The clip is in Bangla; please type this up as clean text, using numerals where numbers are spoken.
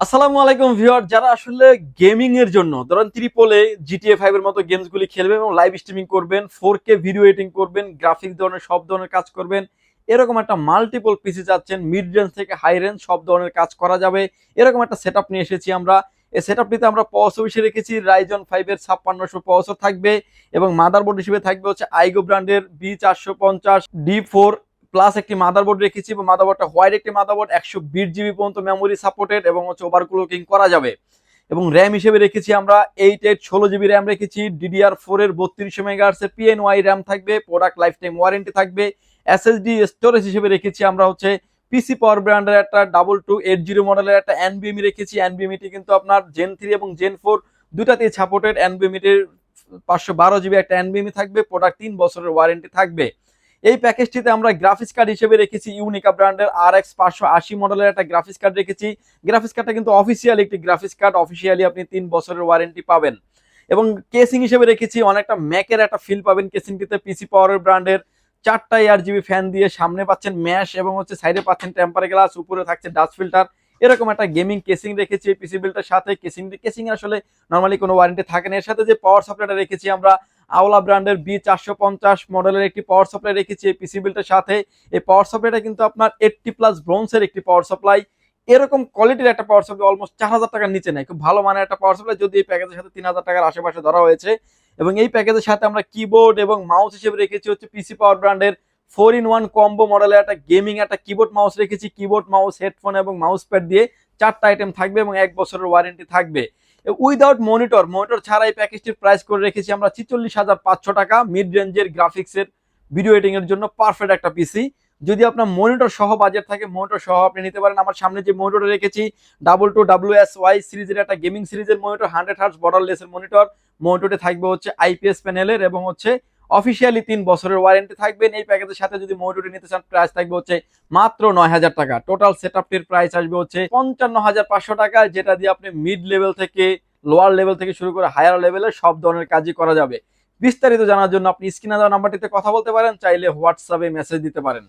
আসসালামু আলাইকুম ভিউয়ার, যারা আসলে গেমিং এর জন্য ধরেন ট্রিপলে জিটিএ 5 এর মতো গেমসগুলি খেলবেন এবং লাইভ স্ট্রিমিং করবেন, 4K ভিডিও এডিটিং করবেন, গ্রাফিক্স ধরনের সব ধরনের কাজ করবেন, এরকম একটা মাল্টিপল পিসি চাচ্ছেন, মিড রেঞ্জ থেকে হাই রেঞ্জ সব ধরনের কাজ করা যাবে, এরকম একটা সেটআপ নিয়ে এসেছি আমরা। এই সেটআপটিতে আমরা প্রসেসর হিসেবে রেখেছি রাইজন 5 এর 5600 প্রসেসর থাকবে এবং মাদারবোর্ড হিসেবে থাকবে হচ্ছে আইগো ব্র্যান্ডের B450D4 প্লাস একটি মাদারবোর্ড রেখেছি এবং মাদারবোর্ডটা হোয়াইট একটি মাদারবোর্ড, 120 জিবি পর্যন্ত মেমোরি সাপোর্টেড এবং হচ্ছে ওভারক্লকিং করা যাবে। এবং র্যাম হিসেবে রেখেছি আমরা 16 জিবি র্যাম রেখেছি, DDR4 এর 3200 মেগাহার্টজ এর PNY র্যাম থাকবে, প্রোডাক্ট লাইফ টাইম ওয়ারেন্টি থাকবে। SSD স্টোরেজ হিসেবে রেখেছি আমরা হচ্ছে পিসি পাওয়ার ব্র্যান্ডের একটা 2280 মডেলের একটা NVMe রেখেছি। NVMe টি কিন্তু আপনার জেন 3 এবং জেন 4 দুটাতেই সাপোর্টেড। NVMe টির 512 জিবি একটা NVMe থাকবে, প্রোডাক্ট 3 বছরের ওয়ারেন্টি থাকবে। এই প্যাকেজটিতে আমরা গ্রাফিক্স কার্ড হিসেবে রেখেছি ইউনিকা ব্র্যান্ডের RX 580 মডেলের একটা গ্রাফিক্স কার্ড রেখেছি। গ্রাফিক্স কার্ডটা কিন্তু অফিসিয়ালি একটি গ্রাফিক্স কার্ড, অফিসিয়ালি আপনি 3 বছরের ওয়ারেন্টি পাবেন। এবং কেসিং হিসেবে রেখেছি অনেকটা ম্যাকের একটা ফিল পাবেন কেসিংটিতে, পিসি পাওয়ার ব্র্যান্ডের 4টা ARGB ফ্যান দিয়ে, সামনে পাচ্ছেন ম্যাশ এবং হচ্ছে সাইডে পাচ্ছেন টেম্পার গ্লাস, উপরে থাকছে ডাস্ট ফিল্টার। এরকম একটা গেমিং কেসিং রেখেছি এই পিসি বিল্ডের সাথে। কেসিং আসলে নর্মালি কোনো ওয়ারেন্টি থাকে না। এর সাথে যে পাওয়ার সাপ্লাইটা রেখেছি আমরা আওলা ব্র্যান্ডের B450 মডেলের একটি পাওয়ার সাপ্লাই রেখেছি এই পিসি বিল্ডের সাথে। এই পাওয়ার সাপ্লাইটা কিন্তু আপনার 80+ ব্রোঞ্জের একটি পাওয়ার সাপ্লাই। এরকম কোয়ালিটির একটা পাওয়ার সাপ্লাই অলমোস্ট 4000 টাকার নিচে নেই, খুব ভালো মানের একটা পাওয়ার সাপ্লাই, যদি এই প্যাকেজের সাথে 3000 টাকার আশেপাশে ধরা হয়েছে। এবং এই প্যাকেজের সাথে আমরা কিবোর্ড এবং মাউস হিসেবে রেখেছি হচ্ছে পিসি পাওয়ার ব্র্যান্ডের 4-in-1 কম্বো মডেলের একটা গেমিং একটা কিবোর্ড মাউস রেখেছি। কিবোর্ড মাউস হেডফোন এবং মাউস প্যাড দিয়ে 4টা আইটেম থাকবে এবং 1 বছরের ওয়ারেন্টি থাকবে। উইদাউট মনিটর ছাড়া এই প্যাকেজটির প্রাইস করে রেখেছি আমরা 46,500 টাকা। মিড রেঞ্জের গ্রাফিক্সের ভিডিও এডিটিং এর জন্য পারফেক্ট একটা পিসি। যদি আপনার মনিটর সহ বাজেট থাকে, মনিটর সহ আপনি নিতে পারেন। আমার সামনে যে মনিটর রেখেছি 22WSY সিরিজের একটা গেমিং সিরিজের মনিটর, 100 Hz বর্ডারলেসের মনিটর। মনিটরে থাকবে হচ্ছে IPS প্যানেলের এবং হচ্ছে অফিসিয়ালি 3 বছরের ওয়ারেন্টি থাকবেন। এই প্যাকেজের সাথে যদি মনিটরটি নিতে চান, প্রাইস থাকবে হচ্ছে মাত্র 9,000 টাকা। টোটাল সেটআপটির প্রাইস আসবে হচ্ছে 55,500 টাকা, যেটা দিয়ে আপনি মিড লেভেল থেকে লোয়ার লেভেল থেকে শুরু করে হায়ার লেভেলে সব ধরনের কাজই করা যাবে। বিস্তারিত জানার জন্য আপনি স্ক্রিনে দেওয়া নাম্বারটিতে কথা বলতে পারেন, চাইলে হোয়াটসঅ্যাপে মেসেজ দিতে পারেন।